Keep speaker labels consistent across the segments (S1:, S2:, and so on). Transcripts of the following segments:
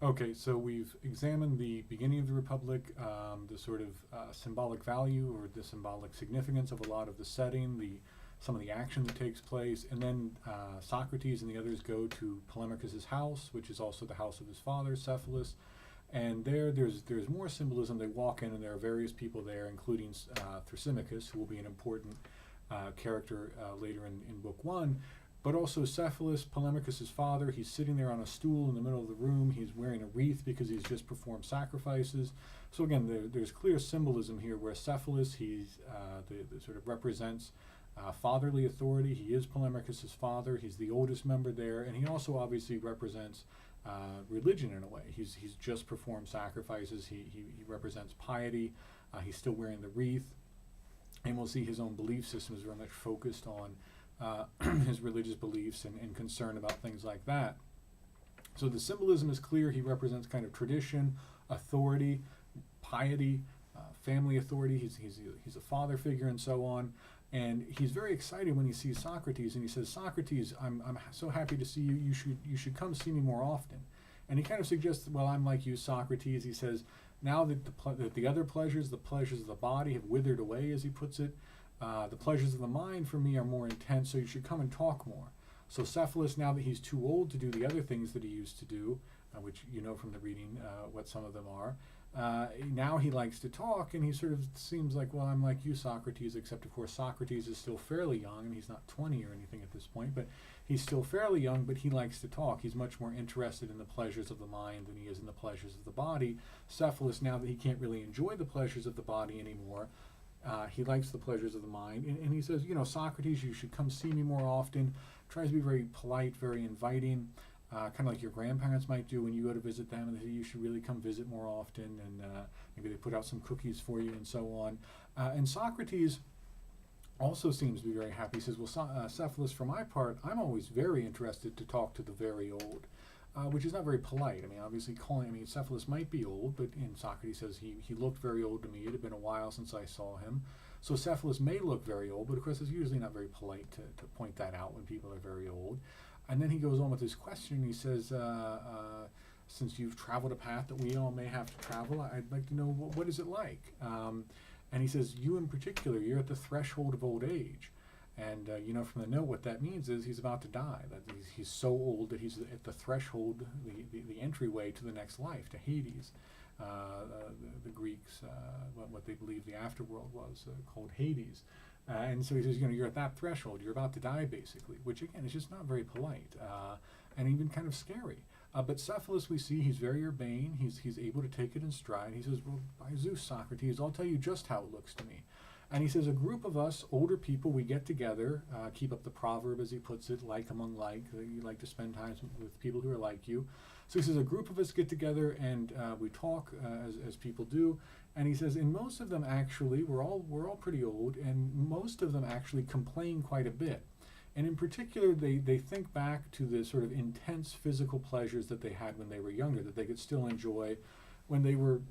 S1: Okay, so we've examined the beginning of the Republic, the sort of symbolic value or the symbolic significance of a lot of the setting, some of the action that takes place, and then Socrates and the others go to Polemachus's house, which is also the house of his father, Cephalus, and there's more symbolism. They walk in, and there are various people there, including Thrasymachus, who will be an important character later in Book One. But also Cephalus, Polemachus' father, he's sitting there on a stool in the middle of the room. He's wearing a wreath because he's just performed sacrifices. So again, there's clear symbolism here where Cephalus, he's the sort of represents fatherly authority. He is Polemachus' father. He's the oldest member there, and he also obviously represents religion in a way. He's just performed sacrifices. He represents piety. He's still wearing the wreath, and we'll see his own belief system is very much focused on his religious beliefs and concern about things like that. So the symbolism is clear. He represents kind of tradition, authority, piety, family authority. He's a father figure and so on. And he's very excited when he sees Socrates, and he says, "Socrates, I'm so happy to see you. You should come see me more often." And he kind of suggests, "Well, I'm like you, Socrates." He says, "Now that the other pleasures, the pleasures of the body, have withered away," as he puts it, the pleasures of the mind for me are more intense, so you should come and talk more. So Cephalus, now that he's too old to do the other things that he used to do, which you know from the reading what some of them are, now he likes to talk, and he sort of seems like, "Well, I'm like you, Socrates," except of course Socrates is still fairly young, and he's not 20 or anything at this point, but he's still fairly young, but he likes to talk. He's much more interested in the pleasures of the mind than he is in the pleasures of the body. Cephalus, now that he can't really enjoy the pleasures of the body anymore, he likes the pleasures of the mind, and he says, "Socrates, you should come see me more often." Tries to be very polite, very inviting, kind of like your grandparents might do when you go to visit them, and they say you should really come visit more often, and maybe they put out some cookies for you and so on. And Socrates also seems to be very happy. He says, "Well, Cephalus, for my part, I'm always very interested to talk to the very old." Which is not very polite. I mean, obviously Cephalus might be old, but Socrates says he looked very old to me. It had been a while since I saw him. So Cephalus may look very old, but of course it's usually not very polite to point that out when people are very old. And then he goes on with his question. He says, "Since you've traveled a path that we all may have to travel, I'd like to know what is it like?" And he says, "You in particular, you're at the threshold of old age." And from the note, what that means is he's about to die. That he's so old that he's at the threshold, the entryway to the next life, to Hades. The Greeks, what they believed the afterworld was, called Hades. And so he says, you're at that threshold. You're about to die, basically, which, again, is just not very polite and even kind of scary. But Cephalus, we see, he's very urbane. He's able to take it in stride. He says, "Well, by Zeus, Socrates, I'll tell you just how it looks to me." And he says, "A group of us, older people, we get together, keep up the proverb, as he puts it, like among like. You like to spend time with people who are like you." So he says, "A group of us get together and we talk as people do." And he says, "In most of them, actually, we're all pretty old, and most of them actually complain quite a bit. And in particular, they think back to the sort of intense physical pleasures that they had when they were younger, that they could still enjoy when they were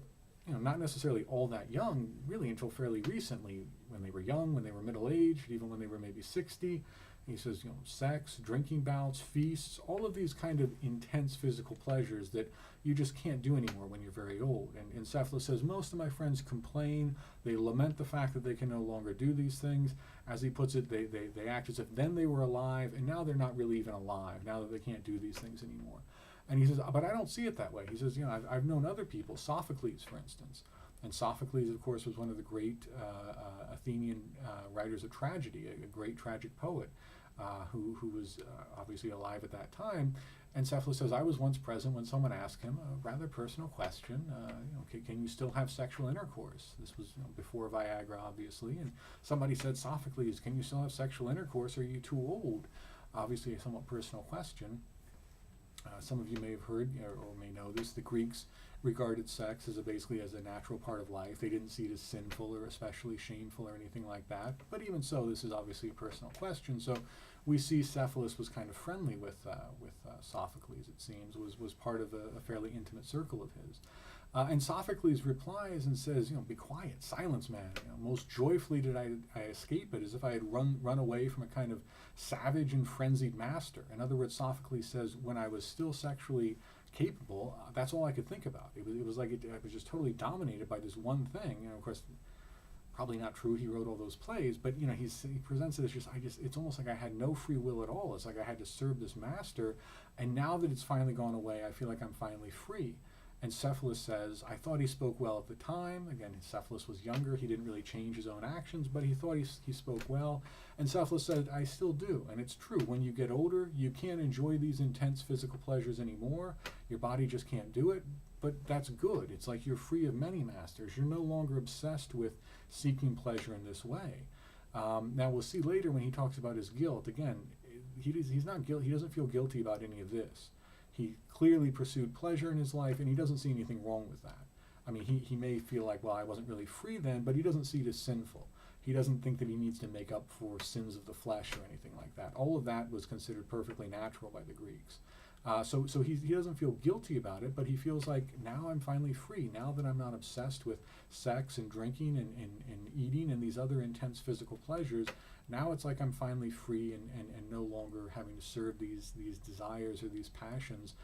S1: not necessarily all that young, really until fairly recently, when they were young, when they were middle-aged, even when they were maybe 60. He says, sex, drinking bouts, feasts, all of these kind of intense physical pleasures that you just can't do anymore when you're very old. And Cephalus says, most of my friends complain, they lament the fact that they can no longer do these things. As he puts it, they act as if then they were alive, and now they're not really even alive, now that they can't do these things anymore. And he says, but I don't see it that way. He says, I've known other people, Sophocles, for instance. And Sophocles, of course, was one of the great Athenian writers of tragedy, a great tragic poet who was obviously alive at that time. And Cephalus says, I was once present when someone asked him a rather personal question, can you still have sexual intercourse? This was before Viagra, obviously. And somebody said, Sophocles, can you still have sexual intercourse? Are you too old? Obviously a somewhat personal question. Some of you may have heard or may know this. The Greeks regarded sex basically as a natural part of life. They didn't see it as sinful or especially shameful or anything like that. But even so, this is obviously a personal question. So we see Cephalus was kind of friendly with Sophocles, it seems, was part of a fairly intimate circle of his. And Sophocles replies and says, be quiet, silence, man. Most joyfully did I escape it, as if I had run away from a kind of savage and frenzied master. In other words, Sophocles says, when I was still sexually capable, that's all I could think about. It was like I was just totally dominated by this one thing. Of course, probably not true. He wrote all those plays, but he presents it as it's almost like I had no free will at all. It's like I had to serve this master, and now that it's finally gone away, I feel like I'm finally free. And Cephalus says, I thought he spoke well at the time. Again, Cephalus was younger. He didn't really change his own actions, but he thought he spoke well. And Cephalus said, I still do. And it's true. When you get older, you can't enjoy these intense physical pleasures anymore. Your body just can't do it. But that's good. It's like you're free of many masters. You're no longer obsessed with seeking pleasure in this way. Now, we'll see later when he talks about his guilt. Again, he's not guilty. He doesn't feel guilty about any of this. He clearly pursued pleasure in his life, and he doesn't see anything wrong with that. I mean, he may feel like, well, I wasn't really free then, but he doesn't see it as sinful. He doesn't think that he needs to make up for sins of the flesh or anything like that. All of that was considered perfectly natural by the Greeks. So he doesn't feel guilty about it, but he feels like, now I'm finally free. Now that I'm not obsessed with sex and drinking and eating and these other intense physical pleasures, now it's like I'm finally free and no longer having to serve these desires or these passions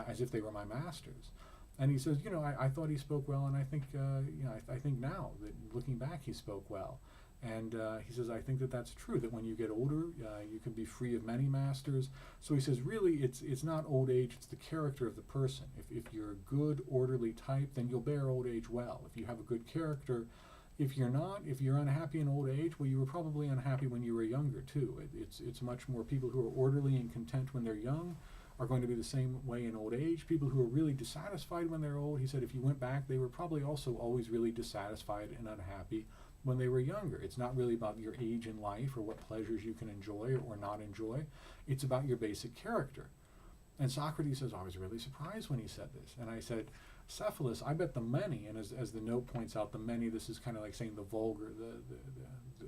S1: as if they were my masters. And he says, I thought he spoke well, and I think, I think now that looking back, he spoke well. And he says, I think that that's true, that when you get older, you can be free of many masters. So he says, really, it's not old age, it's the character of the person. If you're a good, orderly type, then you'll bear old age well. If you have a good character, if you're not, if you're unhappy in old age, well, you were probably unhappy when you were younger, too. It's much more people who are orderly and content when they're young are going to be the same way in old age. People who are really dissatisfied when they're old, he said, if you went back, they were probably also always really dissatisfied and unhappy when they were younger. It's not really about your age in life or what pleasures you can enjoy or not enjoy. It's about your basic character. And Socrates says, I was really surprised when he said this. And I said, Cephalus, I bet the many, and as the note points out, the many, this is kind of like saying the vulgar,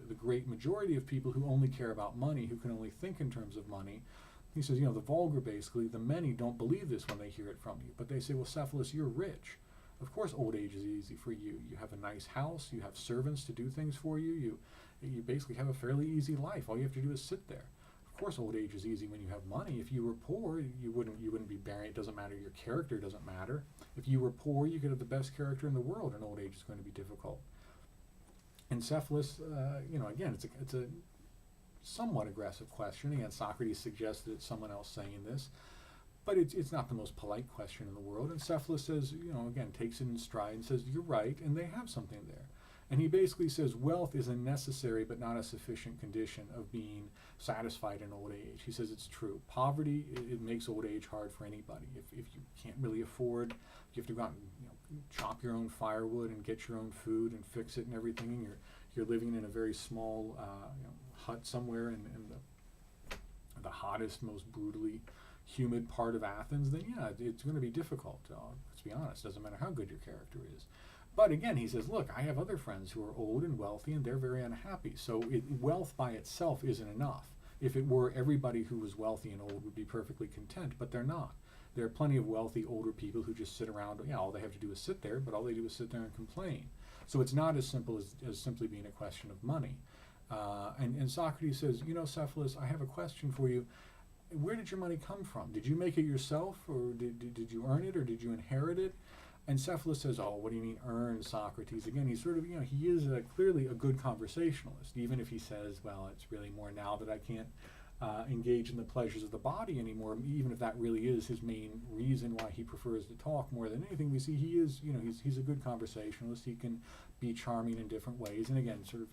S1: the great majority of people who only care about money, who can only think in terms of money. He says, the vulgar, basically, the many don't believe this when they hear it from you. But they say, well, Cephalus, you're rich. Of course old age is easy for you. You have a nice house, you have servants to do things for you, you basically have a fairly easy life. All you have to do is sit there. Of course old age is easy when you have money. If you were poor, you wouldn't be bearing. It doesn't matter, your character doesn't matter. If you were poor, you could have the best character in the world, and old age is going to be difficult. And Cephalus, again, it's a somewhat aggressive question. Again, Socrates suggested it's someone else saying this. But it's not the most polite question in the world. And Cephalus says, again, takes it in stride and says, you're right, and they have something there. And he basically says wealth is a necessary but not a sufficient condition of being satisfied in old age. He says it's true. Poverty, it makes old age hard for anybody. If you can't really afford, you have to go out and chop your own firewood and get your own food and fix it and everything, and you're living in a very small hut somewhere in the hottest, most brutally humid part of Athens, then yeah, it's going to be difficult. Let's be honest, doesn't matter how good your character is. But again, he says, look, I have other friends who are old and wealthy, and they're very unhappy. So wealth by itself isn't enough. If it were, everybody who was wealthy and old would be perfectly content, but they're not. There are plenty of wealthy older people who just sit around. All they have to do is sit there, but all they do is sit there and complain. So it's not as simple as simply being a question of money. And Socrates says, Cephalus, I have a question for you. Where did your money come from? Did you make it yourself, or did you earn it, or did you inherit it? And Cephalus says, oh, what do you mean earn, Socrates? Again, he's sort of, he is clearly a good conversationalist, even if he says, well, it's really more now that I can't engage in the pleasures of the body anymore, even if that really is his main reason why he prefers to talk more than anything. We see he is, he's a good conversationalist. He can be charming in different ways, and again, sort of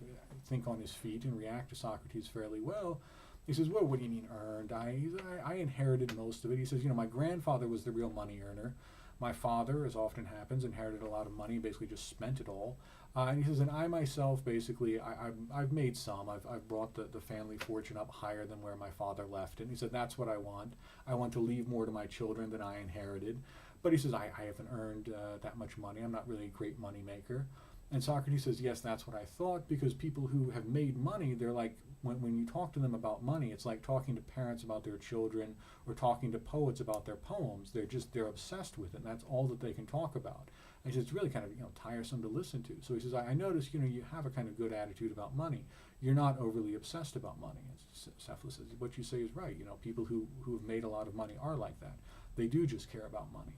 S1: think on his feet and react to Socrates fairly well. He says, well, what do you mean earned? I inherited most of it. He says, my grandfather was the real money earner. My father, as often happens, inherited a lot of money, basically just spent it all. And he says, and I myself, basically, I've made some. I've brought the family fortune up higher than where my father left it. And he said, that's what I want. I want to leave more to my children than I inherited. But he says, I haven't earned that much money. I'm not really a great money maker. And Socrates says, yes, that's what I thought, because people who have made money, they're like, when you talk to them about money, it's like talking to parents about their children or talking to poets about their poems. They're obsessed with it, and that's all that they can talk about. And he says, it's really kind of tiresome to listen to. So he says, I notice you have a kind of good attitude about money. You're not overly obsessed about money. And Cephalus says, what you say is right. People who have made a lot of money are like that. They do just care about money.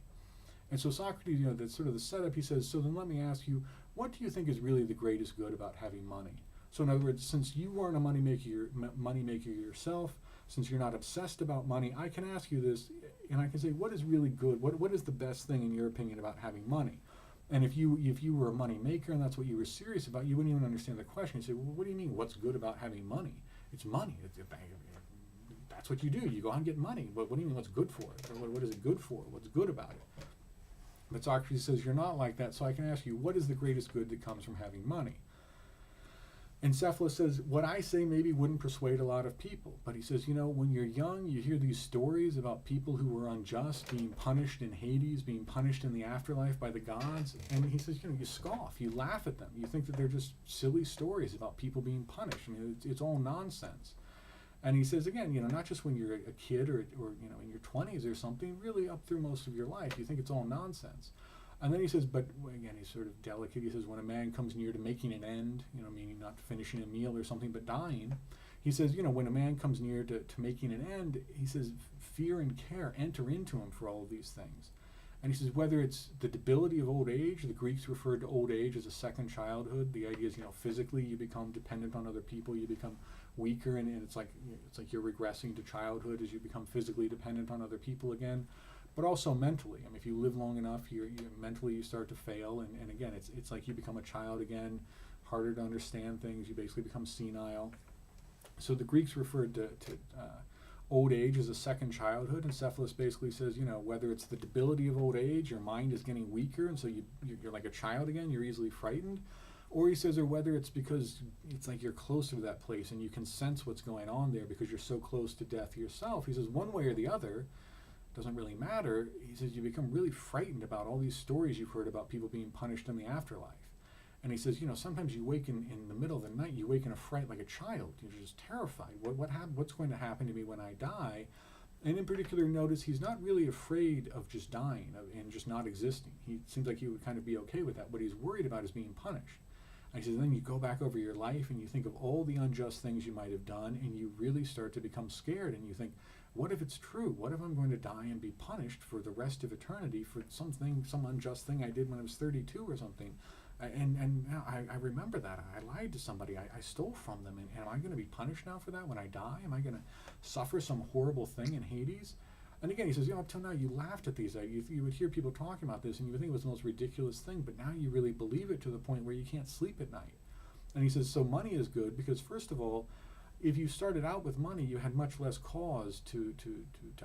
S1: And so Socrates, that's sort of the setup. He says, so then let me ask you, what do you think is really the greatest good about having money? So in other words, since you aren't a moneymaker yourself, since you're not obsessed about money, I can ask you this, and I can say, what is really good? What is the best thing in your opinion about having money? And if you were a money maker and that's what you were serious about, you wouldn't even understand the question. You say, well, what do you mean? What's good about having money? It's money. That's what you do. You go out and get money. What do you mean? What's good for it? What is it good for? What's good about it? But Socrates says you're not like that. So I can ask you, what is the greatest good that comes from having money? And Cephalus says, what I say maybe wouldn't persuade a lot of people. But he says, when you're young, you hear these stories about people who were unjust, being punished in Hades, being punished in the afterlife by the gods. And he says, you scoff, you laugh at them. You think that they're just silly stories about people being punished. I mean, it's all nonsense. And he says, again, not just when you're a kid or in your 20s or something, really up through most of your life, you think it's all nonsense. And then he says, but again, he's sort of delicate. He says, when a man comes near to making an end, meaning not finishing a meal or something, but dying, he says, when a man comes near to making an end, he says, fear and care enter into him for all of these things. And he says, whether it's the debility of old age, the Greeks referred to old age as a second childhood. The idea is, physically you become dependent on other people, you become weaker, and it's like you're regressing to childhood as you become physically dependent on other people again. But also mentally. I mean, if you live long enough, mentally you start to fail, and again, it's like you become a child again, harder to understand things. You basically become senile. So the Greeks referred to old age as a second childhood, and Cephalus basically says, whether it's the debility of old age, your mind is getting weaker, and so you're like a child again, you're easily frightened, or he says, or whether it's because it's like you're closer to that place and you can sense what's going on there because you're so close to death yourself. He says, one way or the other, doesn't really matter. He says you become really frightened about all these stories you've heard about people being punished in the afterlife. And he says, sometimes you wake in the middle of the night, you wake in a fright like a child. You're just terrified. What's going to happen to me when I die? And in particular, notice he's not really afraid of just dying and just not existing. He seems like he would kind of be okay with that. What he's worried about is being punished. And he says, then you go back over your life and you think of all the unjust things you might have done, and you really start to become scared, and you think, what if it's true? What if I'm going to die and be punished for the rest of eternity for some unjust thing I did when I was 32 or something? And now I remember that. I lied to somebody. I stole from them. And am I going to be punished now for that when I die? Am I going to suffer some horrible thing in Hades? And again, he says, up till now you laughed at these. You would hear people talking about this and you would think it was the most ridiculous thing, but now you really believe it to the point where you can't sleep at night. And he says, so money is good because, first of all, if you started out with money, you had much less cause to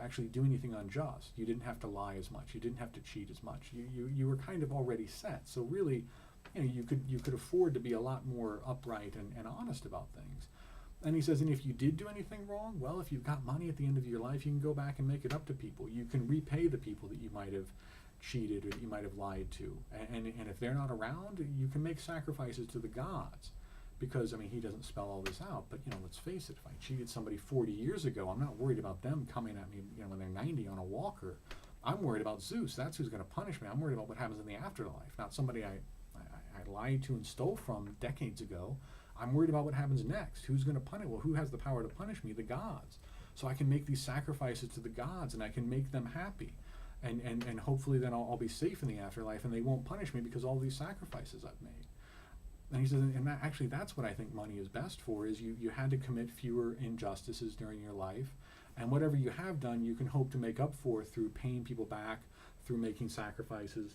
S1: actually do anything unjust. You didn't have to lie as much. You didn't have to cheat as much. You were kind of already set. So really, you could afford to be a lot more upright and honest about things. And he says, and if you did do anything wrong, well, if you've got money at the end of your life, you can go back and make it up to people. You can repay the people that you might have cheated or that you might have lied to. And if they're not around, you can make sacrifices to the gods. Because, he doesn't spell all this out, but, let's face it, if I cheated somebody 40 years ago, I'm not worried about them coming at me, when they're 90 on a walker. I'm worried about Zeus. That's who's going to punish me. I'm worried about what happens in the afterlife, not somebody I lied to and stole from decades ago. I'm worried about what happens next. Who's going to punish? Well, who has the power to punish me? The gods. So I can make these sacrifices to the gods, and I can make them happy. And hopefully then I'll be safe in the afterlife, and they won't punish me because of all these sacrifices I've made. And he says, and actually that's what I think money is best for, is you had to commit fewer injustices during your life, and whatever you have done, you can hope to make up for through paying people back, through making sacrifices,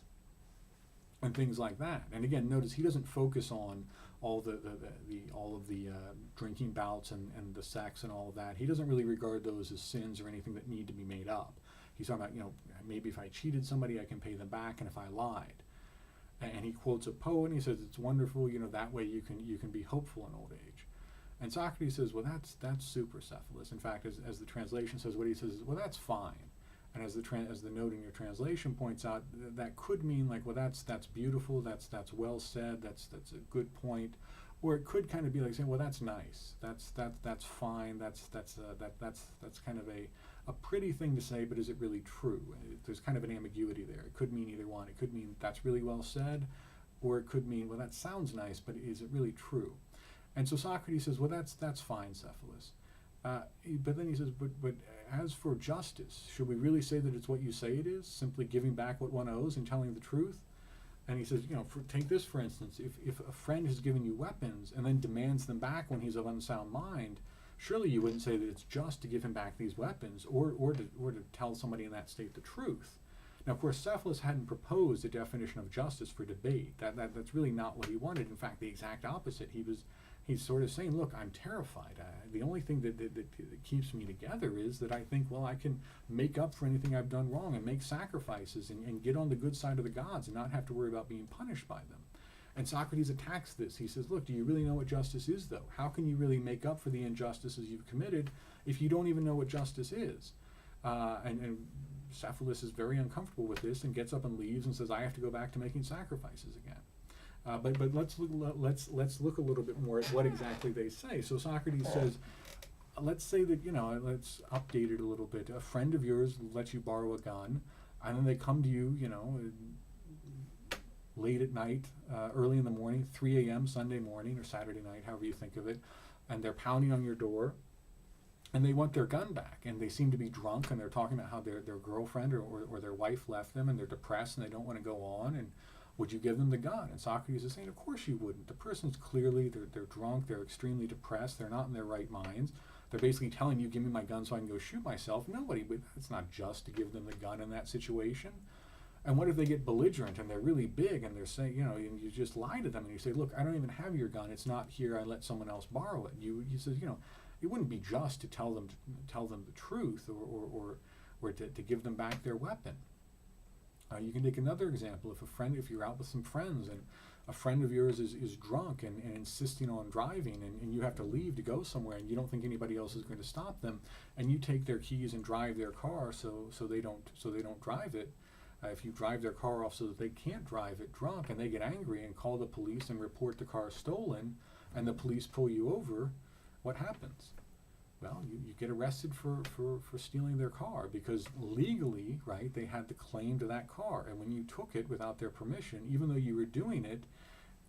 S1: and things like that. And again, notice he doesn't focus on all of the drinking bouts and the sex and all of that. He doesn't really regard those as sins or anything that need to be made up. He's talking about, maybe if I cheated somebody, I can pay them back, and if I lied. And he quotes a poet, and he says, it's wonderful, that way you can be hopeful in old age. And Socrates says, well, that's super, Cephalus. In fact, as the translation says, what he says is, well, that's fine. And as the note in your translation points out, that could mean like, well, that's beautiful, that's well said, that's a good point. Or it could kind of be like saying, well, that's nice, that's fine, that's kind of a pretty thing to say, but is it really true? There's kind of an ambiguity there. It could mean either one. It could mean that's really well said, or it could mean, well, that sounds nice, but is it really true? And so Socrates says, well, that's fine, Cephalus. But then he says, but as for justice, should we really say that it's what you say it is, simply giving back what one owes and telling the truth? And he says, take this for instance, if a friend has given you weapons and then demands them back when he's of unsound mind, surely you wouldn't say that it's just to give him back these weapons or to tell somebody in that state the truth. Now, of course, Cephalus hadn't proposed a definition of justice for debate. That's really not what he wanted. In fact, the exact opposite. He's sort of saying, look, I'm terrified. The only thing that keeps me together is that I think, well, I can make up for anything I've done wrong and make sacrifices and get on the good side of the gods and not have to worry about being punished by them. And Socrates attacks this. He says, look, do you really know what justice is, though? How can you really make up for the injustices you've committed if you don't even know what justice is? And Cephalus is very uncomfortable with this and gets up and leaves and says, I have to go back to making sacrifices again. But let's look a little bit more at what exactly they say. So Socrates says, let's say that, let's update it a little bit. A friend of yours lets you borrow a gun, and then they come to you, late at night, early in the morning, 3 a.m. Sunday morning or Saturday night, however you think of it, and they're pounding on your door, and they want their gun back, and they seem to be drunk, and they're talking about how their girlfriend or their wife left them, and they're depressed, and they don't want to go on, and would you give them the gun? And Socrates is saying, of course you wouldn't. The person's clearly, they're drunk, they're extremely depressed, they're not in their right minds. They're basically telling you, give me my gun so I can go shoot myself. Nobody would, it's not just to give them the gun in that situation. And what if they get belligerent and they're really big and they're saying, and you just lie to them and you say, look, I don't even have your gun. It's not here. I let someone else borrow it. You says, it wouldn't be just to tell them the truth or to give them back their weapon. You can take another example. If you're out with some friends and a friend of yours is drunk and insisting on driving and you have to leave to go somewhere and you don't think anybody else is going to stop them, and you take their keys and drive their car so they don't drive it. If you drive their car off so that they can't drive it drunk and they get angry and call the police and report the car stolen and the police pull you over, what happens? Well, you get arrested for stealing their car because legally, right, they had the claim to that car. And when you took it without their permission, even though you were doing it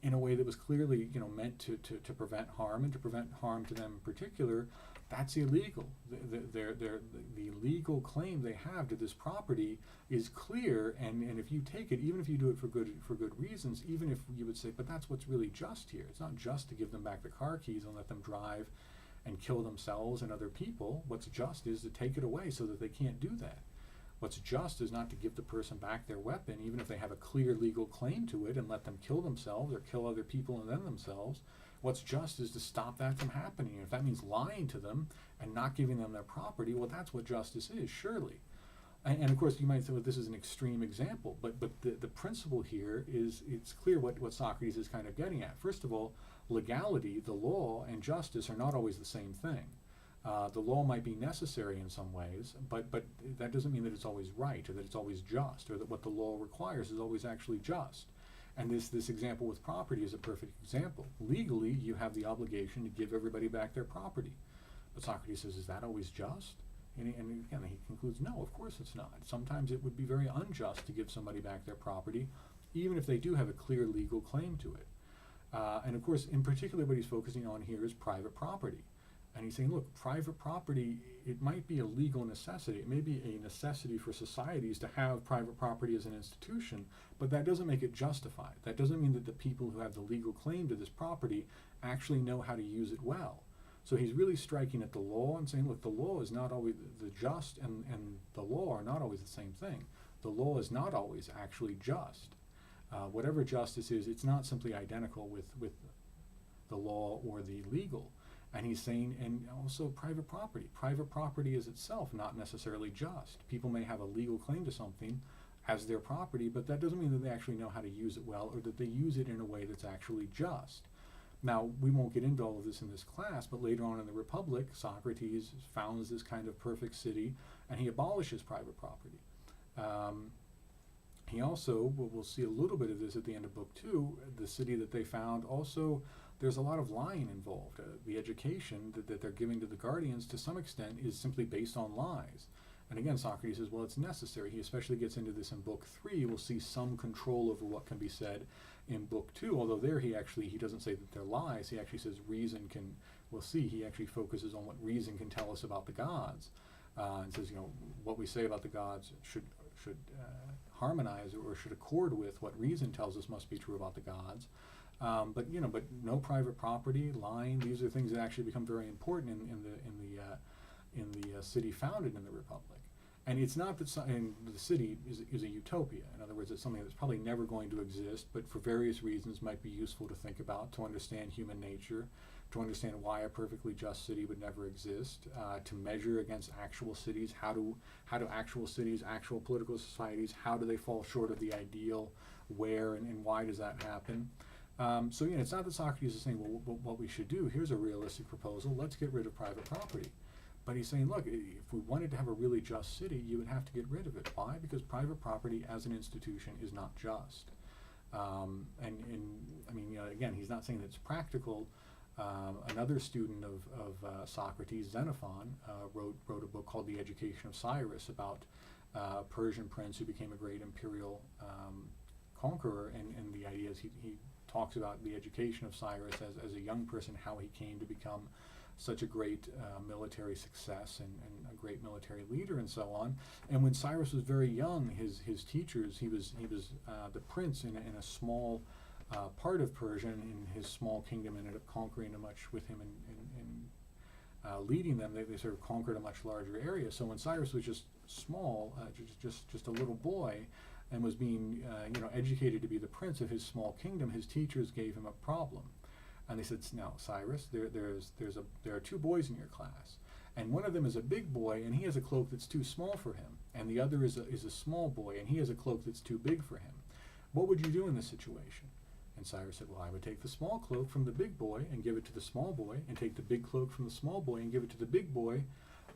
S1: in a way that was clearly, meant to prevent harm and to prevent harm to them in particular, that's illegal. The legal claim they have to this property is clear, and if you take it, even if you do it for good reasons, even if you would say, but that's what's really just here. It's not just to give them back the car keys and let them drive and kill themselves and other people. What's just is to take it away so that they can't do that. What's just is not to give the person back their weapon, even if they have a clear legal claim to it, and let them kill themselves or kill other people and then themselves. What's just is to stop that from happening. And if that means lying to them and not giving them their property, well, that's what justice is, surely. And of course, you might say, well, this is an extreme example, but the principle here is, it's clear what Socrates is kind of getting at. First of all, legality, the law, and justice are not always the same thing. The law might be necessary in some ways, but that doesn't mean that it's always right, or that it's always just, or that what the law requires is always actually just. And this example with property is a perfect example. Legally, you have the obligation to give everybody back their property. But Socrates says, is that always just? And again, he concludes, no, of course it's not. Sometimes it would be very unjust to give somebody back their property, even if they do have a clear legal claim to it. And of course, in particular, what he's focusing on here is private property. And he's saying, look, private property, it might be a legal necessity. It may be a necessity for societies to have private property as an institution, but that doesn't make it justified. That doesn't mean that the people who have the legal claim to this property actually know how to use it well. So he's really striking at the law and saying, look, the law is not always, the just and the law are not always the same thing. The law is not always actually just. Whatever justice is, it's not simply identical with the law or the legal. And he's saying, and also private property. Private property is itself not necessarily just. People may have a legal claim to something as their property, but that doesn't mean that they actually know how to use it well, or that they use it in a way that's actually just. Now, we won't get into all of this in this class, but later on in the Republic, Socrates founds this kind of perfect city, and he abolishes private property. He also, we'll see a little bit of this at the end of Book 2, the city that they found also, there's a lot of lying involved. The education that they're giving to the guardians, to some extent, is simply based on lies. And again, Socrates says, well, it's necessary. He especially gets into this in Book 3. We'll see some control over what can be said in Book 2, although there he doesn't say that they're lies. He actually says reason can, we'll see, he actually focuses on what reason can tell us about the gods. and says, what we say about the gods should harmonize or should accord with what reason tells us must be true about the gods. But no private property, lying. These are things that actually become very important in the city founded in the Republic. And it's not that the city is a utopia. In other words, it's something that's probably never going to exist, but for various reasons might be useful to think about, to understand human nature, to understand why a perfectly just city would never exist, to measure against actual cities. How do actual cities, actual political societies, how do they fall short of the ideal? Where and why does that happen? So it's not that Socrates is saying, well, what we should do, here's a realistic proposal, let's get rid of private property. But he's saying, look, if we wanted to have a really just city, you would have to get rid of it. Why? Because private property as an institution is not just. Again, he's not saying that it's practical. Another student of Socrates, Xenophon, wrote a book called The Education of Cyrus about a Persian prince who became a great imperial conqueror, and the idea is he talks about the education of Cyrus as a young person, how he came to become such a great military success and a great military leader and so on. And when Cyrus was very young, his teachers, he was the prince in a small part of Persia, and his small kingdom ended up conquering with him and leading them. They sort of conquered a much larger area. So when Cyrus was just small, just a little boy, and was being educated to be the prince of his small kingdom, his teachers gave him a problem. And they said, now, Cyrus, there are two boys in your class, and one of them is a big boy, and he has a cloak that's too small for him, and the other is a small boy, and he has a cloak that's too big for him. What would you do in this situation? And Cyrus said, well, I would take the small cloak from the big boy and give it to the small boy, and take the big cloak from the small boy and give it to the big boy,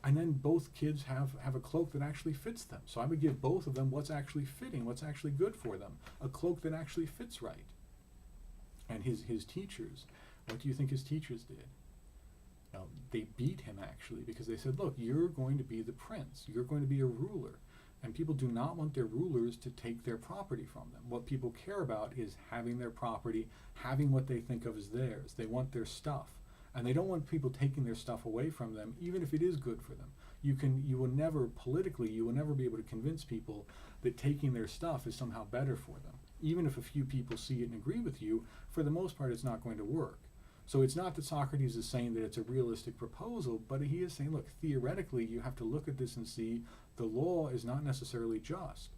S1: and then both kids have a cloak that actually fits them. So I would give both of them what's actually fitting, what's actually good for them, a cloak that actually fits right. And his teachers, what do you think his teachers did? They beat him, actually, because they said, look, you're going to be the prince. You're going to be a ruler. And people do not want their rulers to take their property from them. What people care about is having their property, having what they think of as theirs. They want their stuff. And they don't want people taking their stuff away from them, even if it is good for them. You will never be able to convince people that taking their stuff is somehow better for them. Even if a few people see it and agree with you, for the most part, it's not going to work. So it's not that Socrates is saying that it's a realistic proposal, but he is saying, look, theoretically, you have to look at this and see the law is not necessarily just.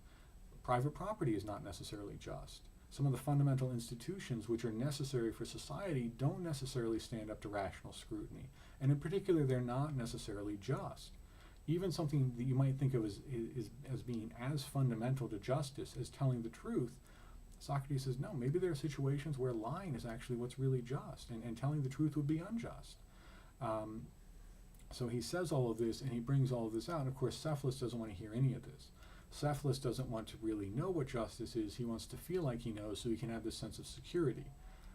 S1: Private property is not necessarily just. Some of the fundamental institutions which are necessary for society don't necessarily stand up to rational scrutiny. And in particular, they're not necessarily just. Even something that you might think of as being as fundamental to justice as telling the truth, Socrates says, no, maybe there are situations where lying is actually what's really just, and telling the truth would be unjust. So he says all of this, and he brings all of this out. And of course, Cephalus doesn't want to hear any of this. Cephalus doesn't want to really know what justice is. He wants to feel like he knows so he can have this sense of security.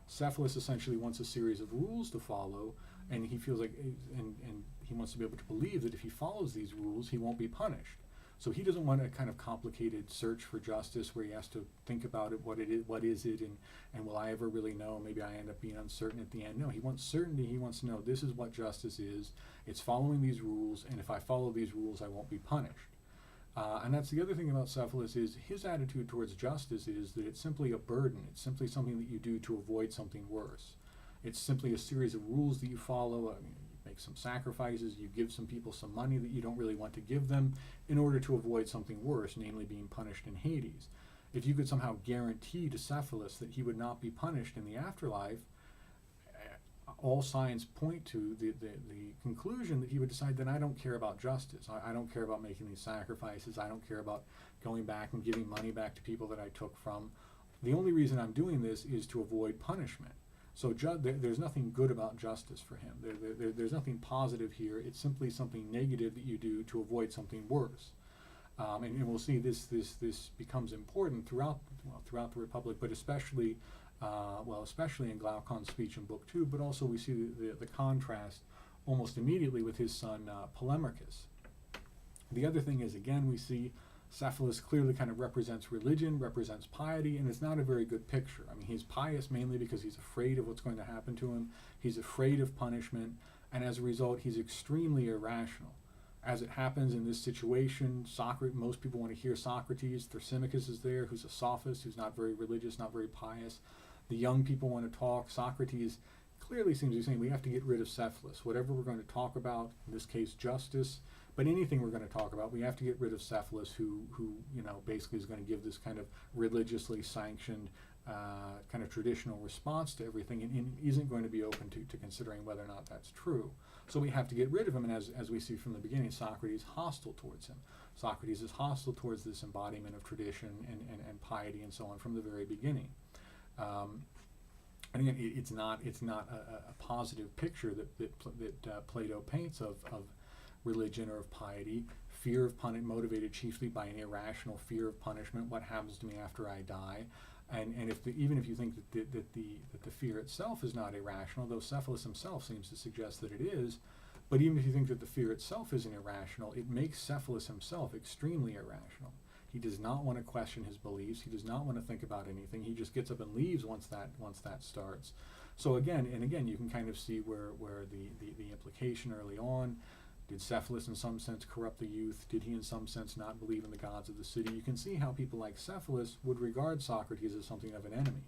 S1: Cephalus essentially wants a series of rules to follow, and he feels like, and he wants to be able to believe that if he follows these rules, he won't be punished. So he doesn't want a kind of complicated search for justice where he has to think about it, what is it, and will I ever really know? Maybe I end up being uncertain at the end. No, he wants certainty. He wants to know this is what justice is. It's following these rules, and if I follow these rules, I won't be punished. And that's the other thing about Cephalus is his attitude towards justice is that it's simply a burden. It's simply something that you do to avoid something worse. It's simply a series of rules that you follow. I mean, you make some sacrifices, you give some people some money that you don't really want to give them in order to avoid something worse, namely being punished in Hades. If you could somehow guarantee to Cephalus that he would not be punished in the afterlife, all signs point to the conclusion that he would decide, then I don't care about justice. I don't care about making these sacrifices. I don't care about going back and giving money back to people that I took from. The only reason I'm doing this is to avoid punishment. So there's nothing good about justice for him. There's nothing positive here. It's simply something negative that you do to avoid something worse. And we'll see this becomes important throughout the Republic, but especially in Glaucon's speech in Book 2, but also we see the contrast almost immediately with his son Polemarchus. The other thing is, again, we see Cephalus clearly kind of represents religion, represents piety, and it's not a very good picture. I mean, he's pious mainly because he's afraid of what's going to happen to him. He's afraid of punishment, and as a result, he's extremely irrational. As it happens in this situation, most people want to hear Socrates. Thrasymachus is there, who's a sophist, who's not very religious, not very pious. The young people want to talk. Socrates clearly seems to be saying we have to get rid of Cephalus. Whatever we're going to talk about, in this case justice, but anything we're going to talk about, we have to get rid of Cephalus, who basically is going to give this kind of religiously sanctioned kind of traditional response to everything, and isn't going to be open to considering whether or not that's true. So we have to get rid of him, and as we see from the beginning, Socrates is hostile towards him. Socrates is hostile towards this embodiment of tradition and piety and so on from the very beginning. And again, it's not a positive picture that Plato paints of religion or of piety. Fear of punishment, motivated chiefly by an irrational fear of punishment. What happens to me after I die? And even if you think that the fear itself is not irrational, though Cephalus himself seems to suggest that it is, but even if you think that the fear itself isn't irrational, it makes Cephalus himself extremely irrational. He does not want to question his beliefs. He does not want to think about anything. He just gets up and leaves once that starts. So again, you can kind of see where the implication early on. Did Cephalus in some sense corrupt the youth? Did he in some sense not believe in the gods of the city? You can see how people like Cephalus would regard Socrates as something of an enemy.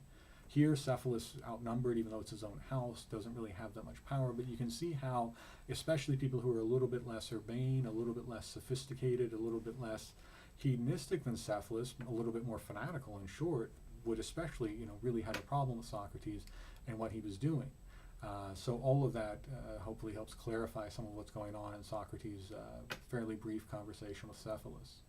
S1: Here, Cephalus, outnumbered, even though it's his own house, doesn't really have that much power, but you can see how, especially people who are a little bit less urbane, a little bit less sophisticated, a little bit less hedonistic than Cephalus, a little bit more fanatical in short, would especially, really had a problem with Socrates and what he was doing. So all of that hopefully helps clarify some of what's going on in Socrates' fairly brief conversation with Cephalus.